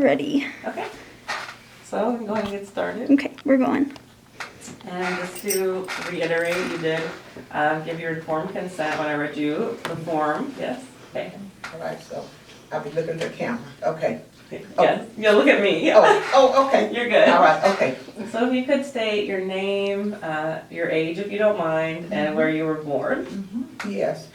ready. Okay, so we can go ahead and get started. Okay, we're going. And just to reiterate, you did give your informed consent when I read you the form. Yes. Okay. All right, so I'll be looking to the camera. Okay. Yes. Yeah, look at me. Yeah. Oh, okay. You're good. All right, okay. So if you could state your name, your age if you don't mind, and where you were born. Yes,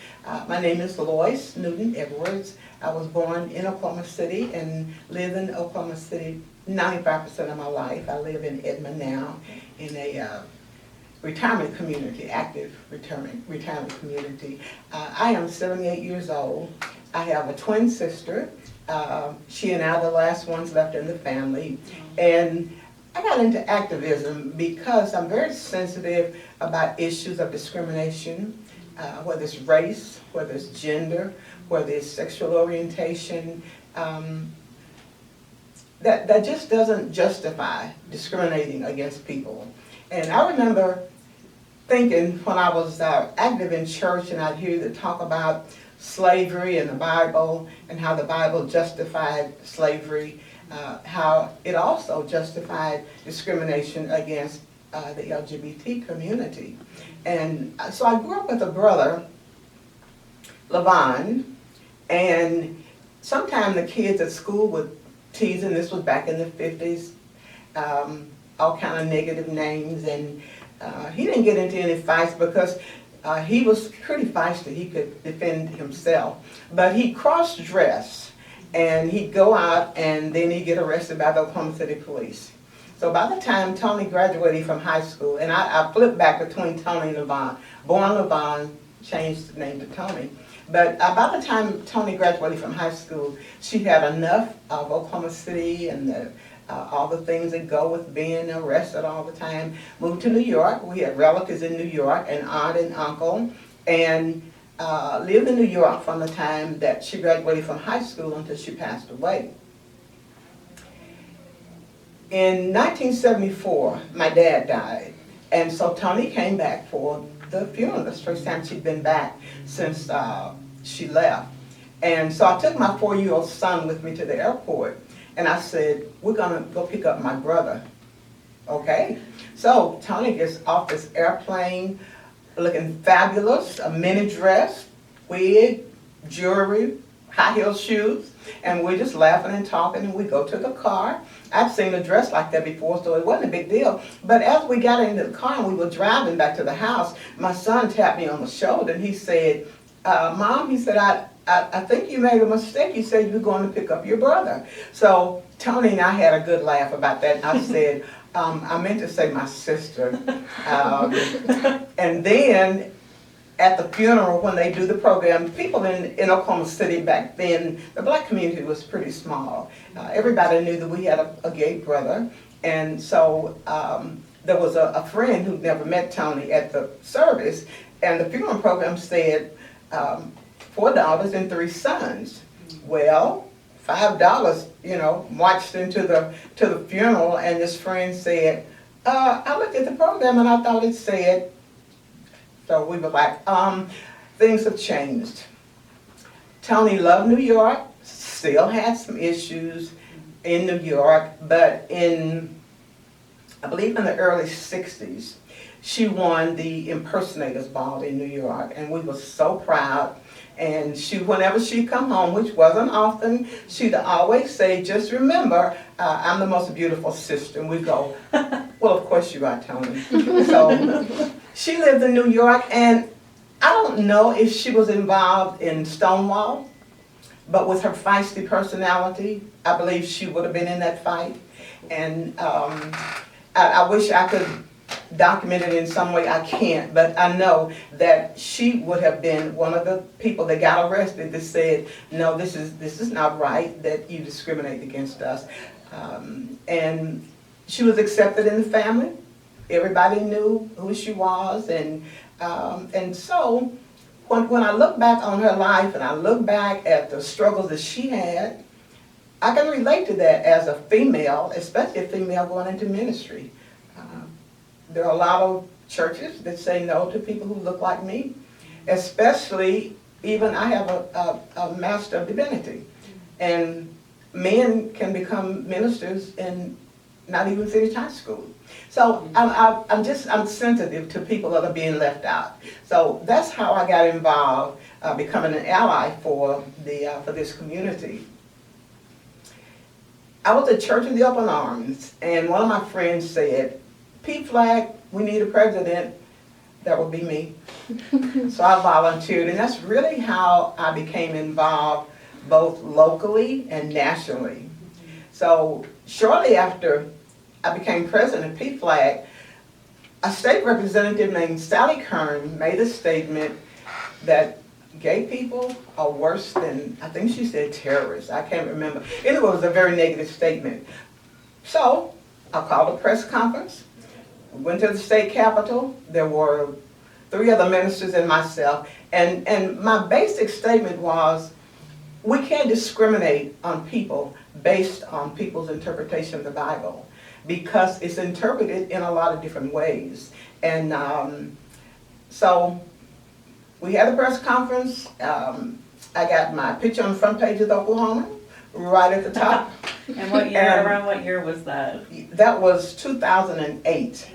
my name is Lois Newton Edwards. I was born in Oklahoma City and lived in Oklahoma City 95% of my life. I live in Edmond now in a retirement community, active retirement community. I am 78 years old. I have a twin sister. She and I are the last ones left in the family. And I got into activism because I'm very sensitive about issues of discrimination, whether it's race, whether it's gender, whether it's sexual orientation. That just doesn't justify discriminating against people. And I remember thinking when I was active in church and I'd hear them talk about slavery and the Bible and how the Bible justified slavery, how it also justified discrimination against the LGBT community. And so I grew up with a brother, Levon, and sometimes the kids at school would tease him. This was back in the 50s, all kind of negative names, and he didn't get into any fights because he was pretty feisty. He could defend himself, but he cross-dressed, and he'd go out and then he'd get arrested by the Oklahoma City police. So by the time Tony graduated from high school, and I flipped back between Tony and Levon. Born Levon, changed the name to Tony. But by the time Tony graduated from high school, she had enough of Oklahoma City and all the things that go with being arrested all the time. Moved to New York. We had relatives in New York, an aunt and uncle, and lived in New York from the time that she graduated from high school until she passed away. In 1974, my dad died, and so Tony came back for the funeral. That's the first time she'd been back since she left. And so I took my 4-year-old son with me to the airport, and I said, we're gonna go pick up my brother. Okay? So Tony gets off this airplane looking fabulous, a mini dress, wig, jewelry, high heel shoes, and we're just laughing and talking, and we go to the car. I've seen a dress like that before, so it wasn't a big deal. But as we got into the car and we were driving back to the house, my son tapped me on the shoulder and he said, Mom, he said, I think you made a mistake. You said you were going to pick up your brother. So Tony and I had a good laugh about that. I said, I meant to say my sister. And then at the funeral, when they do the program, people in Oklahoma City back then, the black community was pretty small. Everybody knew that we had a gay brother. And so there was a friend who never met Tony at the service, and the funeral program said 4 daughters and 3 sons. Well, $5, marched into the funeral, and this friend said, I looked at the program and I thought it said. So we were like, things have changed. Tony loved New York, still had some issues in New York, but I believe in the early 60s, she won the Impersonators Ball in New York, and we were so proud. And whenever she'd come home, which wasn't often, she'd always say, just remember, I'm the most beautiful sister. And we'd go, well, of course you are, Tony. So she lived in New York, and I don't know if she was involved in Stonewall, but with her feisty personality, I believe she would have been in that fight. And I wish I could document it in some way. I can't, but I know that she would have been one of the people that got arrested that said, no, this is not right, that you discriminate against us. And she was accepted in the family. Everybody knew who she was, and so when I look back on her life and I look back at the struggles that she had, I can relate to that as a female, especially a female going into ministry. There are a lot of churches that say no to people who look like me, especially even I have a Master of Divinity. And men can become ministers in not even finish high school. So I'm sensitive to people that are being left out. So that's how I got involved, becoming an ally for this community. I was at Church in the Open Arms, and one of my friends said, PFLAG, we need a president. That would be me. So I volunteered, and that's really how I became involved both locally and nationally. So shortly after I became president of PFLAG, a state representative named Sally Kern made a statement that gay people are worse than, I think she said terrorists, I can't remember. Anyway, it was a very negative statement. So I called a press conference, went to the state capitol. There were 3 other ministers and myself, and my basic statement was, we can't discriminate on people based on people's interpretation of the Bible, because it's interpreted in a lot of different ways. And so we had a press conference. I got my picture on the front page of the Oklahoma, right at the top. And what year, around what year was that? That was 2008.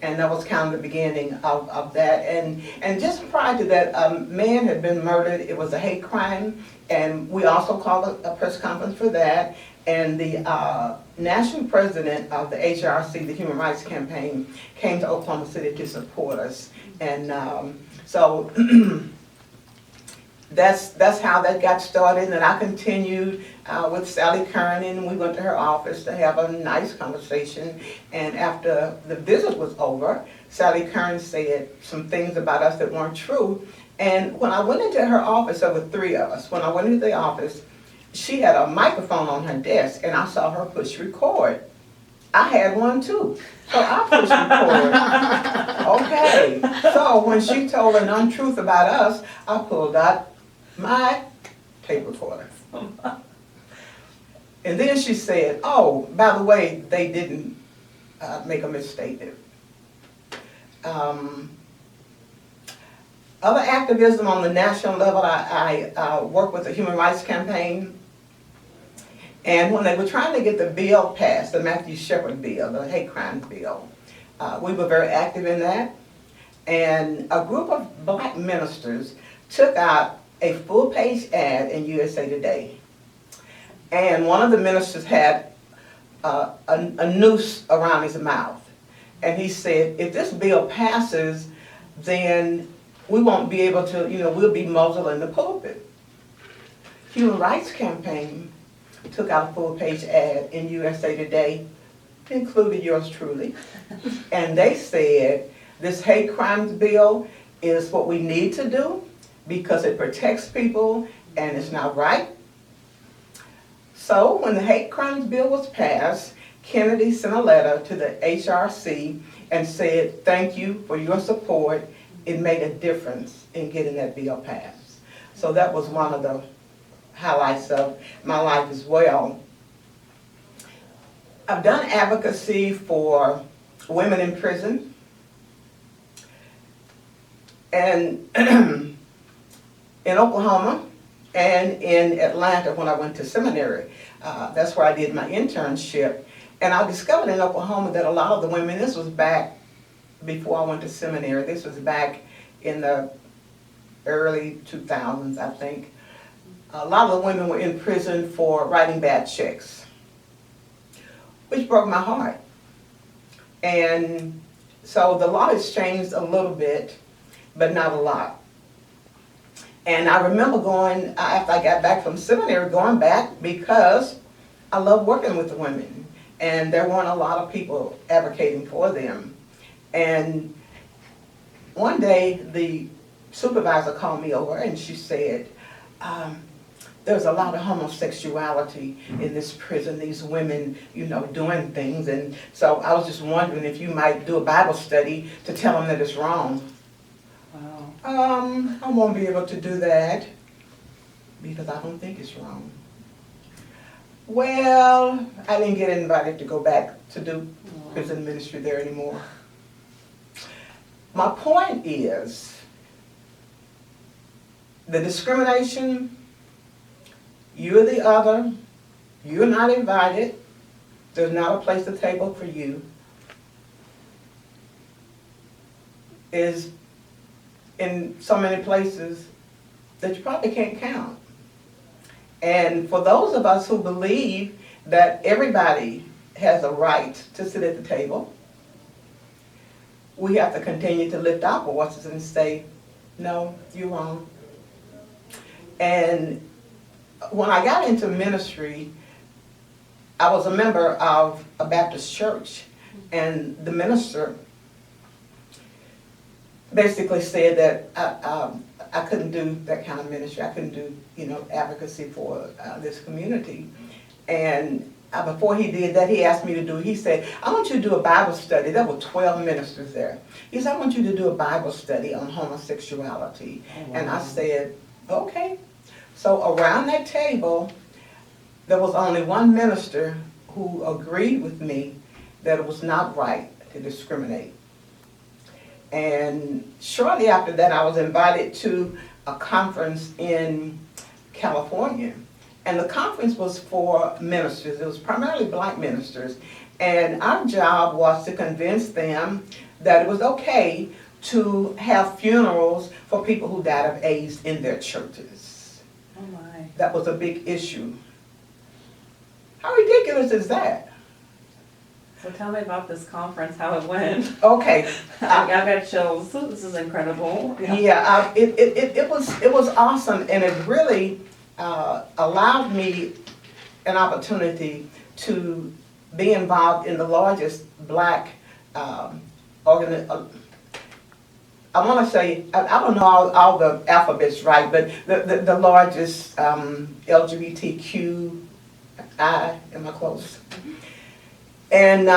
And that was kind of the beginning of that. And just prior to that, a man had been murdered. It was a hate crime. And we also called a press conference for that. And the national president of the HRC, the Human Rights Campaign, came to Oklahoma City to support us. And so that's how that got started. And I continued with Sally Kern, and we went to her office to have a nice conversation. And after the visit was over, Sally Kern said some things about us that weren't true. And when I went into her office, there were 3 of us. When I went into the office, she had a microphone on her desk, and I saw her push record. I had one too, so I pushed record. Okay, so when she told an untruth about us, I pulled out my tape recorder. And then she said, oh, by the way, they didn't make a misstatement. Other activism on the national level, I work with the Human Rights Campaign. And when they were trying to get the bill passed, the Matthew Shepard bill, the hate crimes bill, we were very active in that. And a group of black ministers took out a full-page ad in USA Today. And one of the ministers had a noose around his mouth. And he said, if this bill passes, then we won't be able to, we'll be muzzled in the pulpit. Human Rights Campaign took out a full-page ad in USA Today, included yours truly. And they said, this hate crimes bill is what we need to do because it protects people and it's not right. So when the hate crimes bill was passed, Kennedy sent a letter to the HRC and said, thank you for your support. It made a difference in getting that bill passed. So that was one of the highlights of my life as well. I've done advocacy for women in prison. And in Oklahoma and in Atlanta when I went to seminary, that's where I did my internship. And I discovered in Oklahoma that a lot of the women, this was back before I went to seminary, this was back in the early 2000s, I think. A lot of the women were in prison for writing bad checks, which broke my heart. And so the law has changed a little bit, but not a lot. And I remember going, after I got back from seminary, going back because I love working with the women. And there weren't a lot of people advocating for them. And one day the supervisor called me over and she said, there's a lot of homosexuality in this prison, these women, doing things. And so I was just wondering if you might do a Bible study to tell them that it's wrong. Wow. I won't be able to do that because I don't think it's wrong. Well, I didn't get invited to go back to do prison ministry there anymore. My point is, the discrimination, you're the other, you're not invited, there's not a place at the table for you, is in so many places that you probably can't count. And for those of us who believe that everybody has a right to sit at the table, we have to continue to lift our voices and say, no, you're wrong. And when I got into ministry, I was a member of a Baptist church, and the minister basically said that I couldn't do that kind of ministry. I couldn't do, advocacy for this community. And before he did that, he asked me to he said, I want you to do a Bible study. There were 12 ministers there. He said, I want you to do a Bible study on homosexuality. Oh, wow. And I said, okay. So around that table, there was only one minister who agreed with me that it was not right to discriminate. And shortly after that, I was invited to a conference in California. And the conference was for ministers. It was primarily black ministers. And our job was to convince them that it was okay to have funerals for people who died of AIDS in their churches. Oh my. That was a big issue. How ridiculous is that? So tell me about this conference, how it went. Okay. I've got chills. This is incredible. Yeah, it was awesome, and it really allowed me an opportunity to be involved in the largest black organization. I want to say, I don't know all the alphabets right, but the largest LGBTQ, am I close? And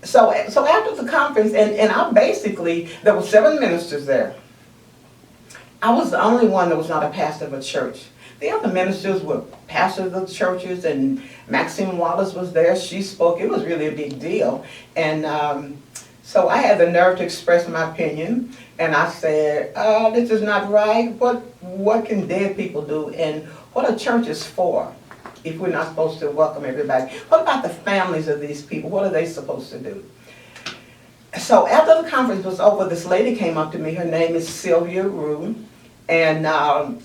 so after the conference, and I basically, there were 7 ministers there. I was the only one that was not a pastor of a church. The other ministers were pastors of churches, and Maxine Wallace was there. She spoke. It was really a big deal. And so I had the nerve to express my opinion, and I said, this is not right. What can dead people do, and what are churches for if we're not supposed to welcome everybody? What about the families of these people? What are they supposed to do? So after the conference was over, this lady came up to me. Her name is Sylvia Rue, and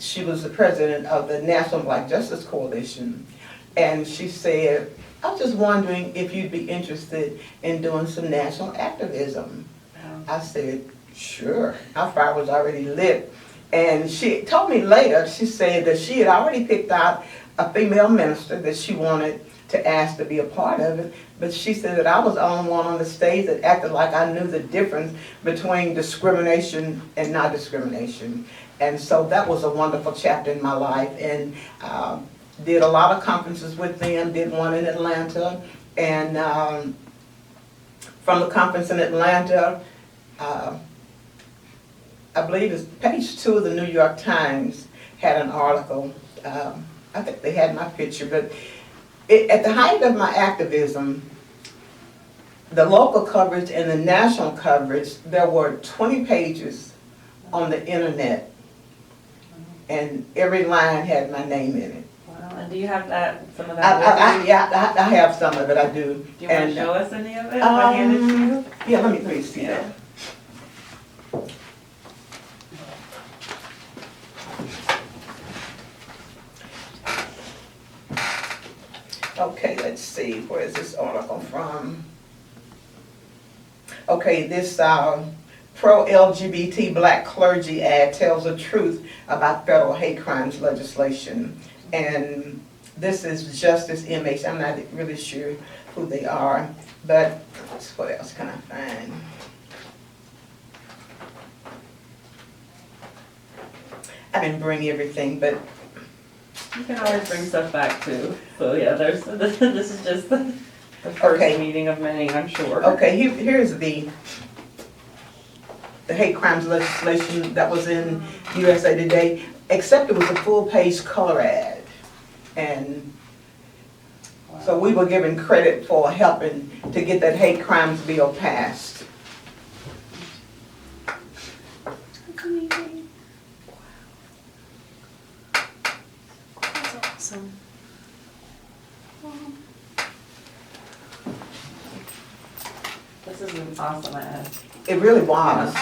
she was the president of the National Black Justice Coalition. And she said, I was just wondering if you'd be interested in doing some national activism. I said, sure. Our fire was already lit. And she told me later, she said that she had already picked out a female minister that she wanted to ask to be a part of it, but she said that I was the only one on the stage that acted like I knew the difference between discrimination and not discrimination. And so that was a wonderful chapter in my life, and did a lot of conferences with them, did one in Atlanta, and from the conference in Atlanta, I believe it's page 2 of the New York Times had an article. I think they had my picture, but at the height of my activism, the local coverage and the national coverage, there were 20 pages on the internet, and every line had my name in it. Wow, and do you have some of that? I have some of it, I do. Do you want to show us any of it? If I hand it to you? Yeah, let me see that. Okay, let's see, where is this article from? Okay, this pro-LGBT black clergy ad tells the truth about federal hate crimes legislation. And this is Justice MH. I'm not really sure who they are, but what else can I find? I didn't bring everything, but you can always bring stuff back too. So yeah, this is just the first meeting of many, I'm sure. Okay, here's the hate crimes legislation that was in USA Today, except it was a full-page color ad. And so we were given credit for helping to get that hate crimes bill passed. This is an awesome ad. It really was.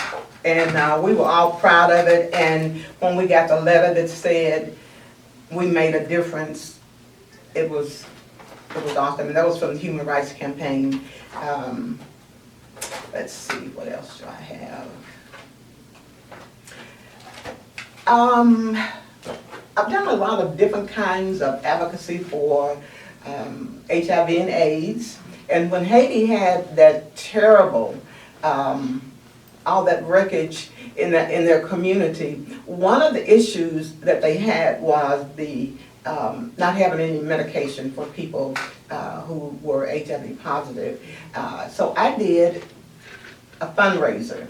And we were all proud of it. And when we got the letter that said we made a difference, it was awesome. And that was from the Human Rights Campaign. Let's see, what else do I have? I've done a lot of different kinds of advocacy for HIV and AIDS. And when Haiti had that terrible, all that wreckage in their community, one of the issues that they had was the not having any medication for people who were HIV positive. So I did a fundraiser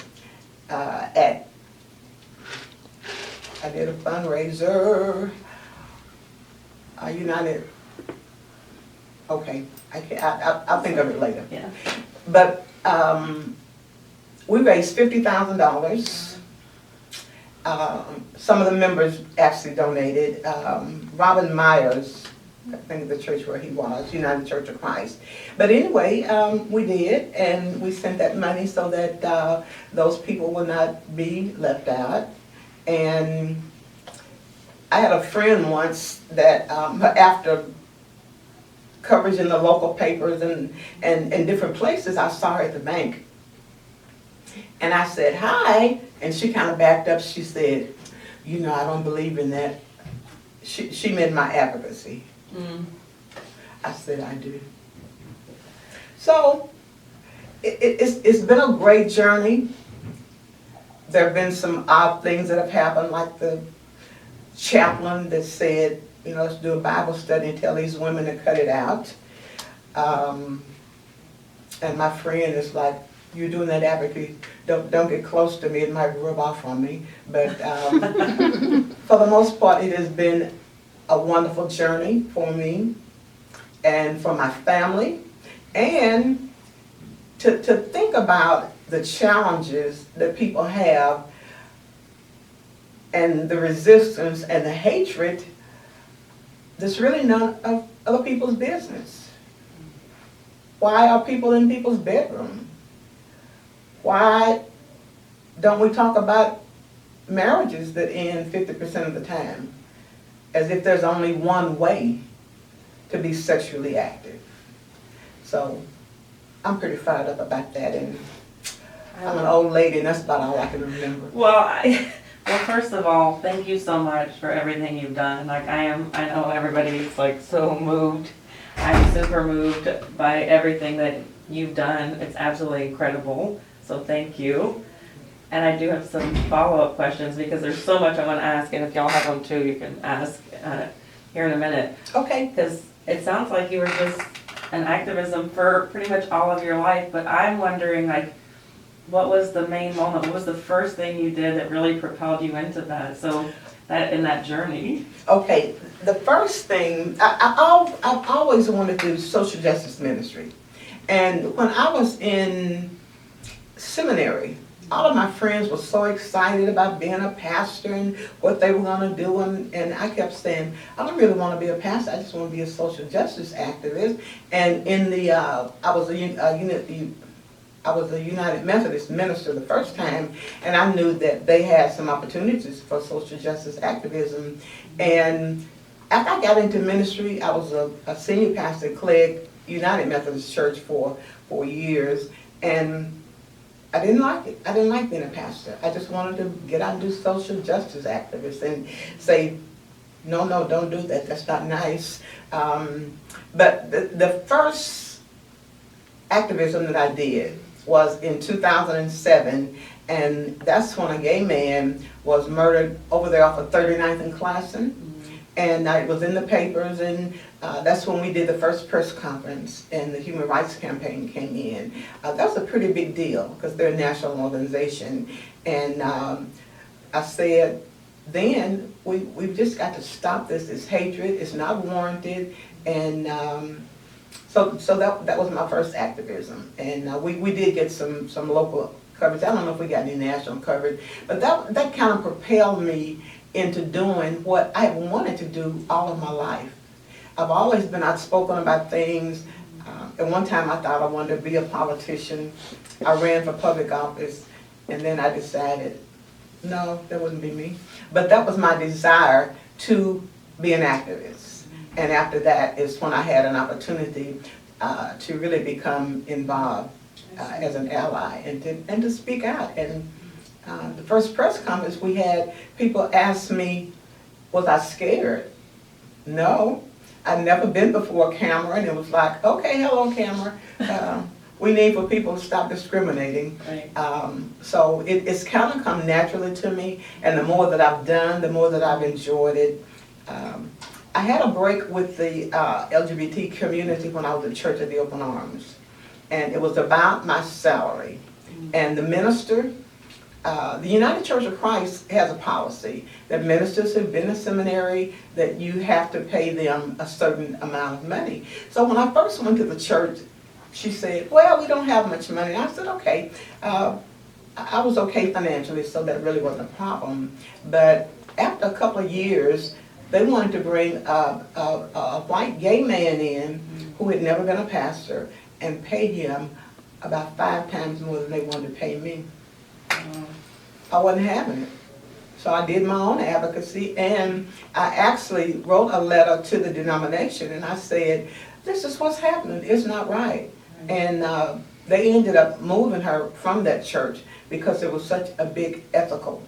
United, okay, I'll think of it later. Yeah. But we raised $50,000. Some of the members actually donated. Robin Myers, I think the church where he was, United Church of Christ. But anyway, we did, and we sent that money so that those people would not be left out. And I had a friend once that after coverage in the local papers and different places, I saw her at the bank. And I said, hi, and she kind of backed up. She said, you know, I don't believe in that. She meant my advocacy. Mm. I said, I do. So, it's been a great journey. There have been some odd things that have happened, like the chaplain that said, you know, let's do a Bible study and tell these women to cut it out. And my friend is like, you're doing that advocacy, don't get close to me, it might rub off on me. But for the most part, it has been a wonderful journey for me and for my family. And to think about the challenges that people have and the resistance and the hatred, that's really none of other people's business. Why are people in people's bedroom? Why don't we talk about marriages that end 50% of the time? As if there's only one way to be sexually active. So I'm pretty fired up about that, and I'm an old lady and that's about all I can remember. Well, first of all, thank you so much for everything you've done. Like I know everybody's like so moved. I'm super moved by everything that you've done. It's absolutely incredible. So thank you. And I do have some follow-up questions because there's so much I want to ask, and if y'all have them too, you can ask here in a minute. Okay. Because it sounds like you were just an activism for pretty much all of your life, but I'm wondering, like, what was the main moment? What was the first thing you did that really propelled you into that? So that in that journey. Okay, the first thing, I've always wanted to do social justice ministry. And when I was in seminary, all of my friends were so excited about being a pastor and what they were going to do, and I kept saying, I don't really want to be a pastor, I just want to be a social justice activist. And in the, I was a United Methodist minister the first time, and I knew that they had some opportunities for social justice activism. And after I got into ministry, I was a senior pastor at Clegg United Methodist Church for 4 years, and I didn't like it. I didn't like being a pastor. I just wanted to get out and do social justice activists and say, no, don't do that. That's not nice. But the first activism that I did was in 2007, and that's when a gay man was murdered over there off of 39th and Classen. And it was in the papers, and that's when we did the first press conference, and the Human Rights Campaign came in. That was a pretty big deal, because they're a national organization. And I said, then, we've just got to stop this. It's hatred, it's not warranted. And so that was my first activism. And we did get some local coverage. I don't know if we got any national coverage, but that kind of propelled me into doing what I wanted to do all of my life. I've always been outspoken about things. At one time, I thought I wanted to be a politician. I ran for public office, and then I decided, no, that wouldn't be me. But that was my desire to be an activist. And after that is when I had an opportunity to really become involved as an ally and to speak out. And the first press conference we had, people asked me, was I scared? No. I'd never been before a camera, and it was like, okay, hello camera. We need for people to stop discriminating. Right. So it's kind of come naturally to me, and the more that I've done, the more that I've enjoyed it. I had a break with the LGBT community when I was at Church of the Open Arms, and it was about my salary. And the minister, the United Church of Christ has a policy that ministers who've been in seminary, that you have to pay them a certain amount of money. So when I first went to the church, she said, well, we don't have much money. I said, okay. I was okay financially, so that really wasn't a problem. But after a couple of years, they wanted to bring a white gay man in who had never been a pastor and pay him about 5 times more than they wanted to pay me. I wasn't having it. So I did my own advocacy, and I actually wrote a letter to the denomination, and I said, this is what's happening, it's not right. And they ended up moving her from that church because it was such a big ethical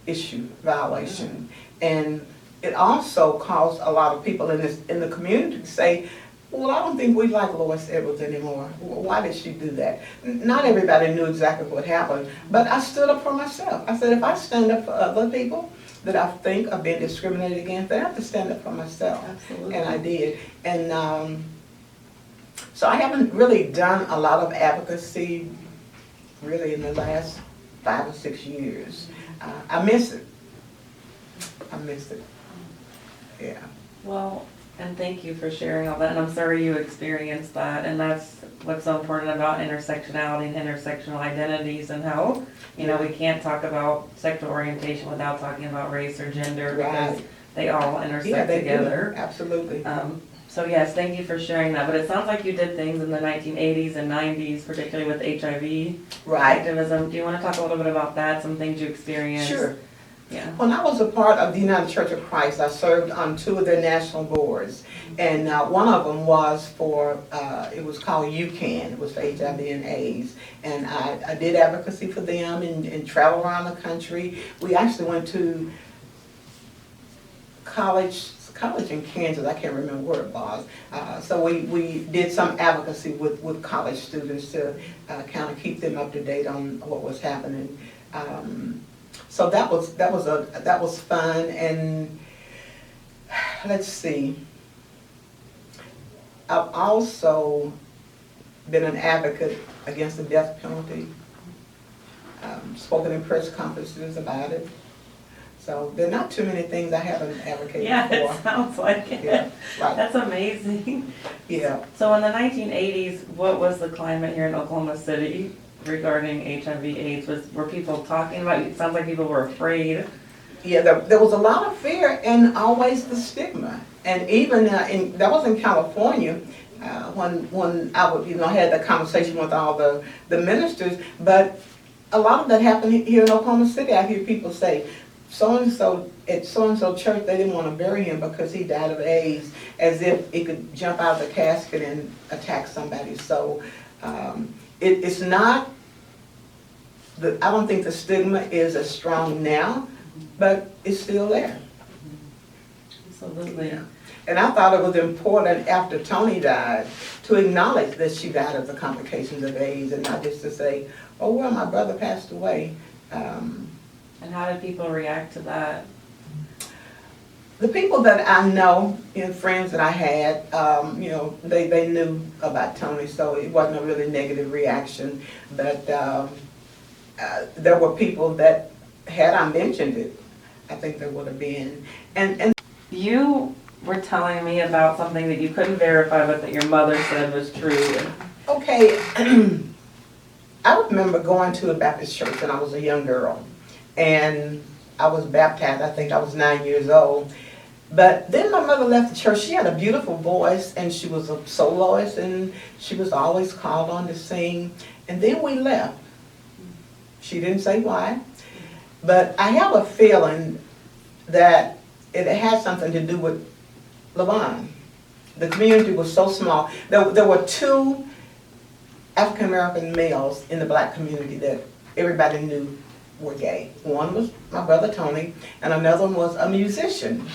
issue, violation. And it also caused a lot of people in the community to say, well, I don't think we like Lois Edwards anymore. Why did she do that? Not everybody knew exactly what happened, but I stood up for myself. I said, if I stand up for other people that I think are being discriminated against, then I have to stand up for myself. Absolutely. And I did. And so I haven't really done a lot of advocacy really in the last 5 or 6 years. I miss it. I miss it. Yeah. Well, and thank you for sharing all that, and I'm sorry you experienced that, and that's what's so important about intersectionality and intersectional identities, and how, you know, we can't talk about sexual orientation without talking about race or gender, because Right. they all intersect together. Do. Absolutely. So yes, thank you for sharing that, but it sounds like you did things in the 1980s and 90s, particularly with HIV Right. activism. Do you want to talk a little bit about that, some things you experienced? Sure. Yeah. When I was a part of the United Church of Christ, I served on 2 of their national boards. And one of them was for, it was called UCAN, it was for HIV and AIDS. And I did advocacy for them and traveled around the country. We actually went to college in Kansas, I can't remember where it was. So we did some advocacy with college students to kind of keep them up to date on what was happening. So that was fun. And let's see, I've also been an advocate against the death penalty, spoken in press conferences about it. So there are not too many things I haven't advocated Yeah, for. it sounds like it. Yeah, right. That's amazing. Yeah. So in the 1980s, what was the climate here in Oklahoma City regarding HIV/AIDS? Were people talking about it? It sounds like people were afraid. Yeah, there was a lot of fear and always the stigma. And even that was in California when I would, had that conversation with all the ministers. But a lot of that happened here in Oklahoma City. I hear people say, so-and-so at so-and-so church, they didn't want to bury him because he died of AIDS, as if it could jump out of the casket and attack somebody. So it's not, I don't think the stigma is as strong now, but it's still there. Absolutely. Yeah. And I thought it was important after Tony died to acknowledge that she died of the complications of AIDS, and not just to say, oh, well, my brother passed away. And how did people react to that? The people that I know, friends that I had, they knew about Tony, so it wasn't a really negative reaction. But there were people that, had I mentioned it, I think there would have been. And You were telling me about something that you couldn't verify, but that your mother said was true. okay, I remember going to a Baptist church when I was a young girl, and I was baptized. I think I was 9 years old. But then my mother left the church. She had a beautiful voice, and she was a soloist, and she was always called on to sing. And then we left. She didn't say why, but I have a feeling that it had something to do with Levon. The community was so small. There were two African American males in the black community that everybody knew were gay. One was my brother Tony, and another one was a musician.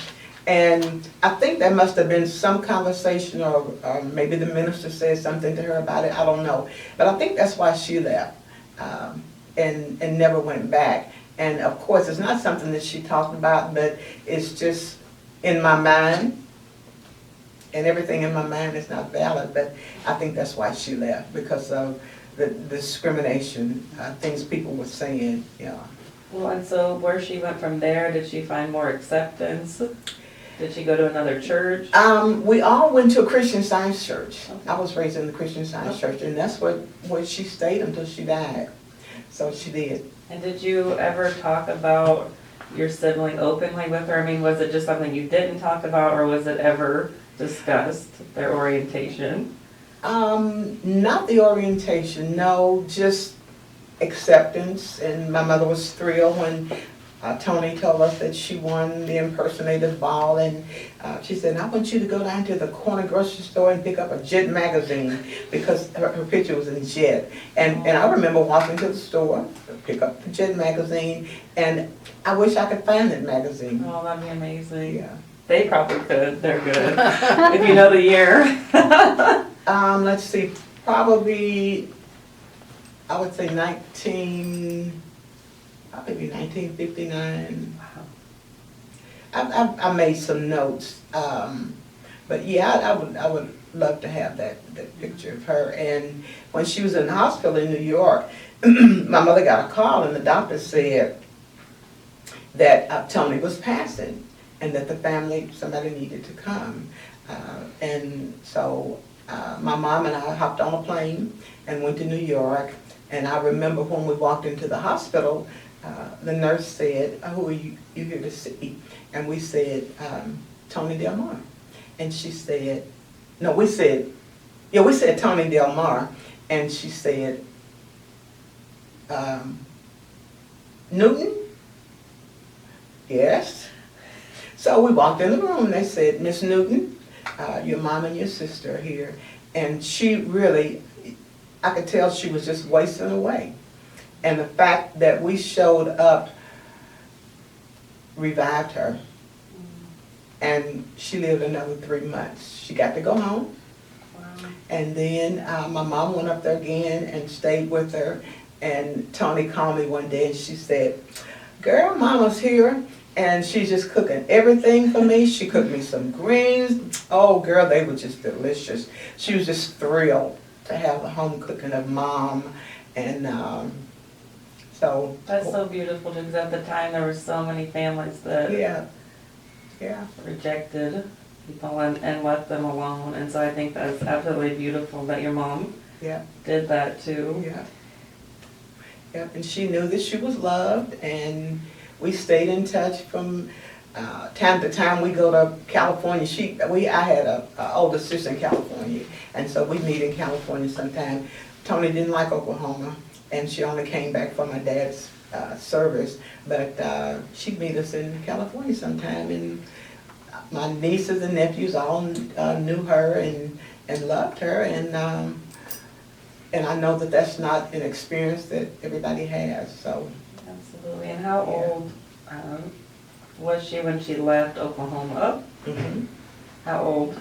And I think there must have been some conversation, or maybe the minister said something to her about it, I don't know. But I think that's why she left and never went back. And of course, it's not something that she talked about, but it's just in my mind. And everything in my mind is not valid, but I think that's why she left, because of the discrimination, things people were saying, yeah. Well, and so where she went from there, did she find more acceptance? Did she go to another church? We all went to a Christian Science church. Okay. I was raised in the Christian Science church, and that's where she stayed until she died. So she did. And did you ever talk about your sibling openly with her? I mean, was it just something you didn't talk about, or was it ever discussed, their orientation? Not the orientation, no, just acceptance. And my mother was thrilled when Tony told us that she won the impersonator's ball, and she said, I want you to go down to the corner grocery store and pick up a Jet magazine, because her picture was in Jet. And I remember walking to the store, pick up the Jet magazine, and I wish I could find that magazine. Oh, that'd be amazing. Yeah. They probably could, they're good, if you know the year. Let's see, probably, I would say maybe 1959. I made some notes, but yeah, I would love to have that picture of her. And when she was in the hospital in New York, my mother got a call, and the doctor said that Tony was passing, and that the family, somebody needed to come. And so my mom and I hopped on a plane and went to New York. And I remember when we walked into the hospital, the nurse said, who are you here to see? And we said, Tony Del Mar. And she said, no, we said Tony Del Mar. And she said, Newton? Yes. So we walked in the room, and they said, Miss Newton, your mom and your sister are here. And she really, I could tell she was just wasting away. And the fact that we showed up revived her. And she lived another 3 months. She got to go home. Wow. And then my mom went up there again and stayed with her. And Tony called me one day, and she said, girl, Mama's here, and she's just cooking everything for me. She cooked me some greens. Oh, girl, they were just delicious. She was just thrilled to have the home cooking of Mom. And so. That's so beautiful, because at the time there were so many families that Yeah. rejected people and left them alone. And so I think that's absolutely beautiful that your mom Yeah. did that too. Yeah. Yeah, and she knew that she was loved, and we stayed in touch from time to time. We go to California. I had a older sister in California, and so we meet in California sometime. Tony didn't like Oklahoma, and she only came back for my dad's service, but she'd meet us in California sometime, and my nieces and nephews all knew her and loved her, and I know that that's not an experience that everybody has, so. Absolutely. And how old was she when she left Oklahoma? Mhm. How old?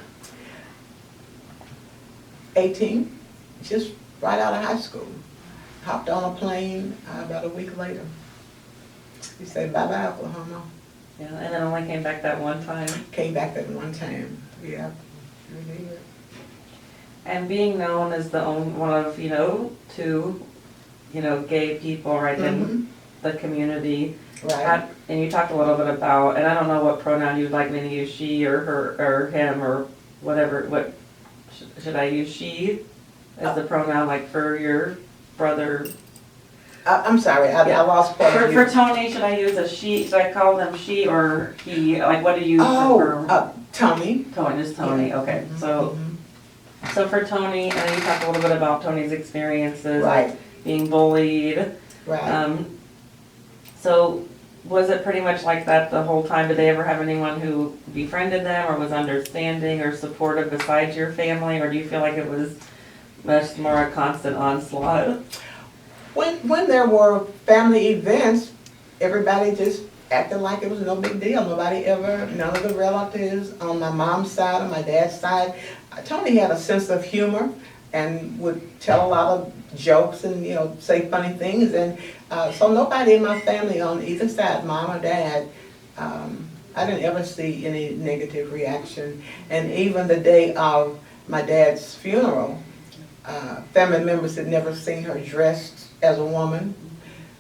18, just right out of high school. Hopped on a plane about a week later. We said bye-bye, Oklahoma. Yeah, and then only came back that one time. Came back that one time, yeah. Sure did. And being known as the one of, two, gay people right in the community. Right. And you talked a little bit about, and I don't know what pronoun you'd like me to use, she or her or him or whatever. What should I use? She as the pronoun, like for your brother? I'm sorry, I lost part of For you. Tony, should I use a she, should I call them she or he, like what do you prefer? Tony. Tony, just Tony, okay, so, so for Tony, and then you talked a little bit about Tony's experiences, Right, being bullied. right. So was it pretty much like that the whole time? Did they ever have anyone who befriended them or was understanding or supportive besides your family? Or do you feel like it was much more a constant onslaught? When there were family events, everybody just acted like it was no big deal. None of the relatives on my mom's side or my dad's side. Tony had a sense of humor and would tell a lot of jokes and, say funny things. And so nobody in my family on either side, mom or dad, I didn't ever see any negative reaction. And even the day of my dad's funeral, family members had never seen her dressed as a woman.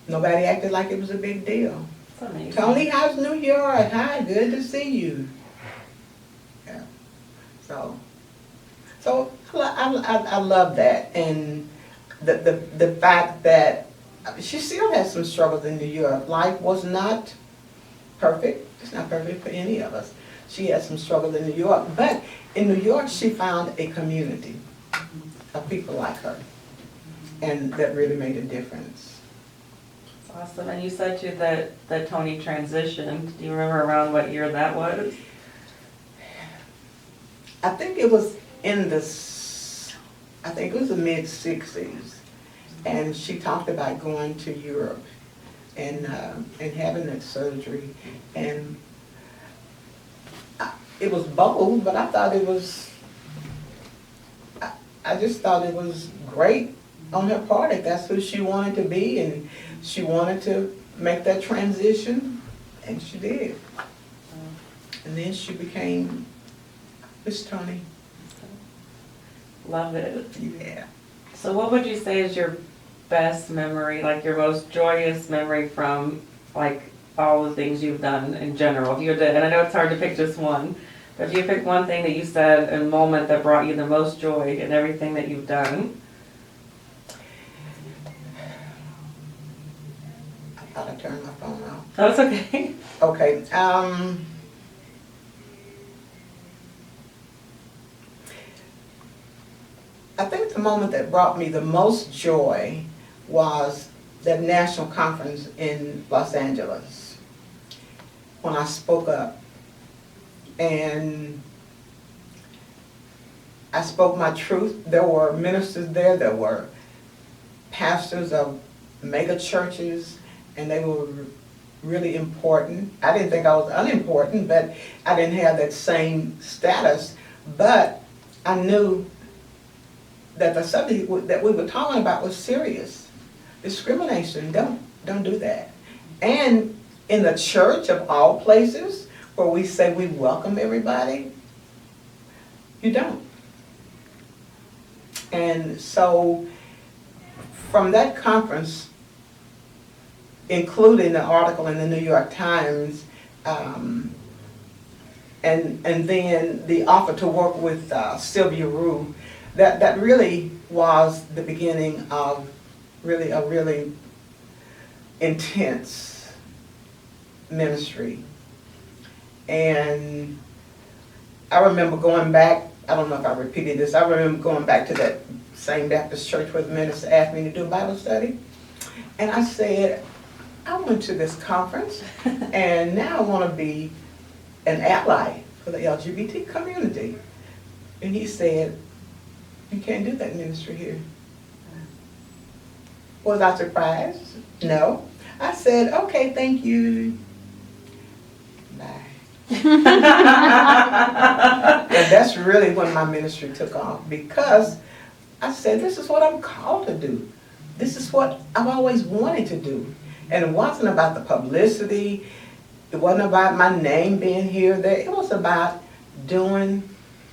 Nobody acted like it was a big deal. That's amazing. Tony, how's New York? Hi, good to see you. Yeah. So I love that, and the fact that she still has some struggles in New York. Life was not perfect. It's not perfect for any of us. She had some struggles in New York, but in New York she found a community of people like her, and that really made a difference. That's awesome. And you said too that Tony transitioned. Do you remember around what year that was? I think it was the mid-60s, and she talked about going to Europe and having that surgery, and it was bold, but I thought it was, I just thought it was great on her part. If that's who she wanted to be, and she wanted to make that transition, and she did. And then she became Miss Tony. Love it. Yeah. So what would you say is your best memory, like your most joyous memory from like all the things you've done in general? If you had to, and I know it's hard to pick just one, but if you pick one thing that you said in a moment that brought you the most joy in everything that you've done. I thought I turned my phone off. That's okay. Okay. I think the moment that brought me the most joy was that national conference in Los Angeles, when I spoke up and I spoke my truth. There were ministers there, there were pastors of mega churches, and they were really important. I didn't think I was unimportant, but I didn't have that same status. But I knew that the subject that we were talking about was serious. Discrimination, don't do that. And in the church of all places, where we say we welcome everybody, you don't. And so from that conference, including the article in the New York Times, and then the offer to work with Sylvia Rue, that really was the beginning of really a really intense ministry. And I remember going back, I don't know if I repeated this, I remember going back to that same Baptist church where the minister asked me to do a Bible study. And I said, I went to this conference and now I want to be an ally for the LGBT community. And he said, you can't do that ministry here. Was I surprised? No. I said, okay, thank you. Bye. And that's really when my ministry took off, because I said, this is what I'm called to do. This is what I've always wanted to do. And it wasn't about the publicity. It wasn't about my name being here, there. It was about doing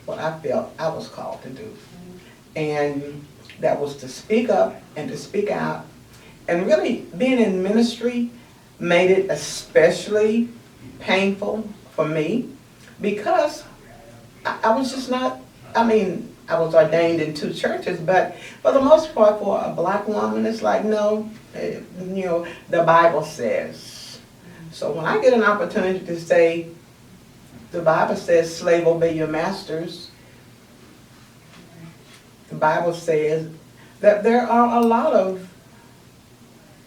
what I felt I was called to do. And that was to speak up and to speak out. And really, being in ministry made it especially painful for me, because I was just not, I I was ordained in 2 churches, but for the most part, for a black woman, it's like, no, the Bible says. So when I get an opportunity to say, the Bible says, slave, obey your masters. The Bible says that there are a lot of,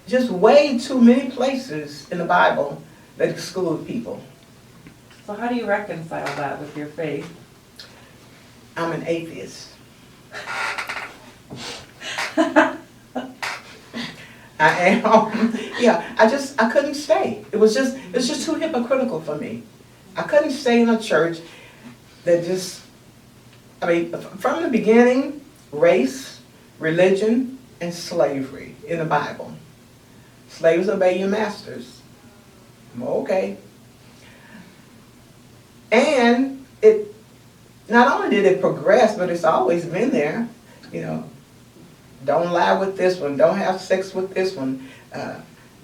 just way too many places in the Bible that exclude people. So how do you reconcile that with your faith? I'm an atheist. I am. Yeah, I couldn't stay. It's just too hypocritical for me. I couldn't stay in a church that just, from the beginning, race, religion, and slavery in the Bible. Slaves, obey your masters. Okay. And it, not only did it progress, but it's always been there. Don't lie with this one, don't have sex with this one,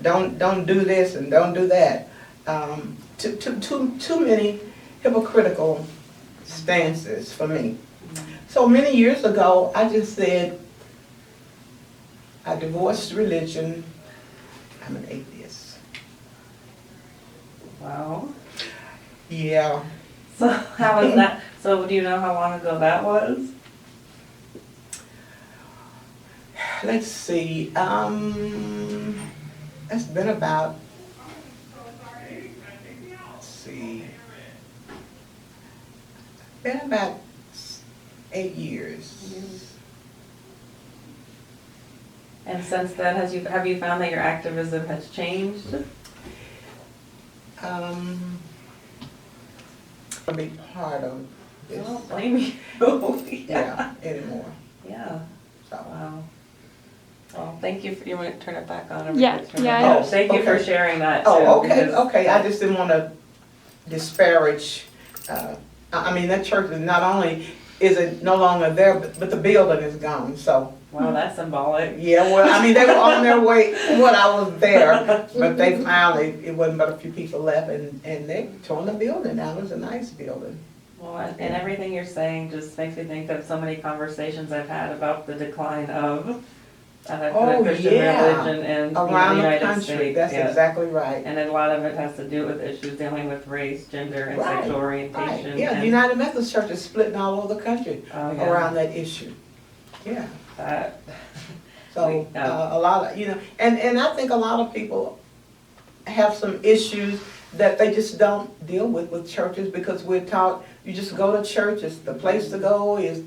don't do this and don't do that. Too many hypocritical stances for me. So many years ago, I just said, I divorced religion, I'm an atheist. Wow. Yeah. So how was that? So do you know how long ago that was? Let's see, it's been about, been about 8 years. And since then, have you found that your activism has changed? A big part of I this. don't blame you. Yeah, anymore. Yeah. So. Wow. Well, thank you. You want to turn it back on? Yeah, yeah. Oh, thank you for Okay. sharing that too. Oh, okay, because okay. I just didn't want to disparage. That church is not only is it no longer there, but the building is gone. So. Wow, that's symbolic. Yeah, well, they were on their way when I was there, but they finally, it wasn't but a few people left, and they tore the building down. It was a nice building. Well, and everything you're saying just makes me think of so many conversations I've had about the decline of the Christian religion in around the the United country. States. That's yeah. exactly right. And a lot of it has to do with issues dealing with race, gender, and Right, sexual orientation. Right. Yeah, and the United Methodist Church is splitting all over the country around that issue. Yeah. That. So a lot of, and I think a lot of people have some issues that they just don't deal with churches, because we're taught you just go to church, it's the place to go, is,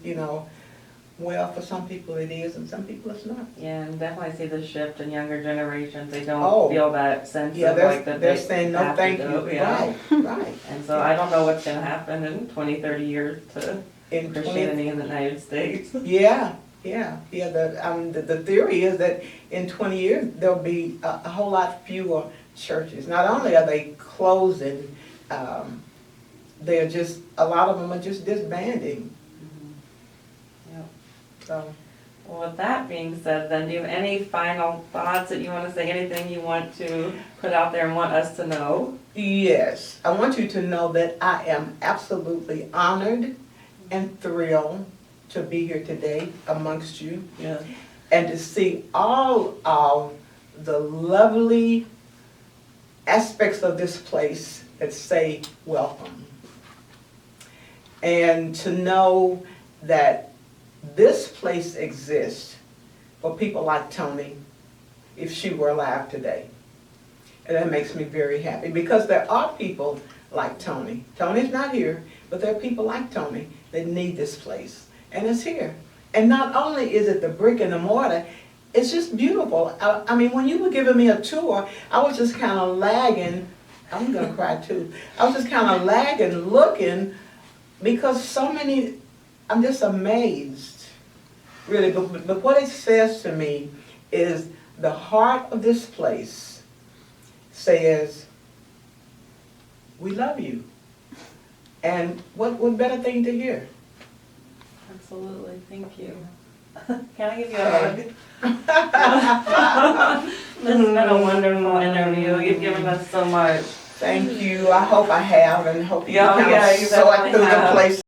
well, for some people it is, and some people it's not. Yeah, and definitely see the shift in younger generations. They don't feel that sense of like that they're saying no have thank to you. go. Yeah. Right. And so I don't know what's going to happen in 20, 30 years to In Christianity in the United States. Yeah. The theory is that in 20 years there'll be a whole lot fewer churches. Not only are they closing, they're just, a lot of them are just disbanding. Yep. So. Well, with that being said, then, do you have any final thoughts that you want to say? Anything you want to put out there and want us to know? Yes, I want you to know that I am absolutely honored and thrilled to be here today amongst you. Yeah. And to see all of the lovely aspects of this place that say welcome. And to know that this place exists for people like Tony, if she were alive today. And that makes me very happy, because there are people like Tony. Tony's not here, but there are people like Tony that need this place. And it's here. And not only is it the brick and the mortar, it's just beautiful. When you were giving me a tour, I was just kind of lagging. I'm going to cry too. I was just kind of lagging, looking, because so many, I'm just amazed, really. But what it says to me is the heart of this place says, we love you. And what better thing to hear? Absolutely. Thank you. Can I give you a hug? This has been a wonderful interview. You've given us so much. Thank you. I hope I have, and hope you Yeah, kind yeah, of you sort definitely through the have. place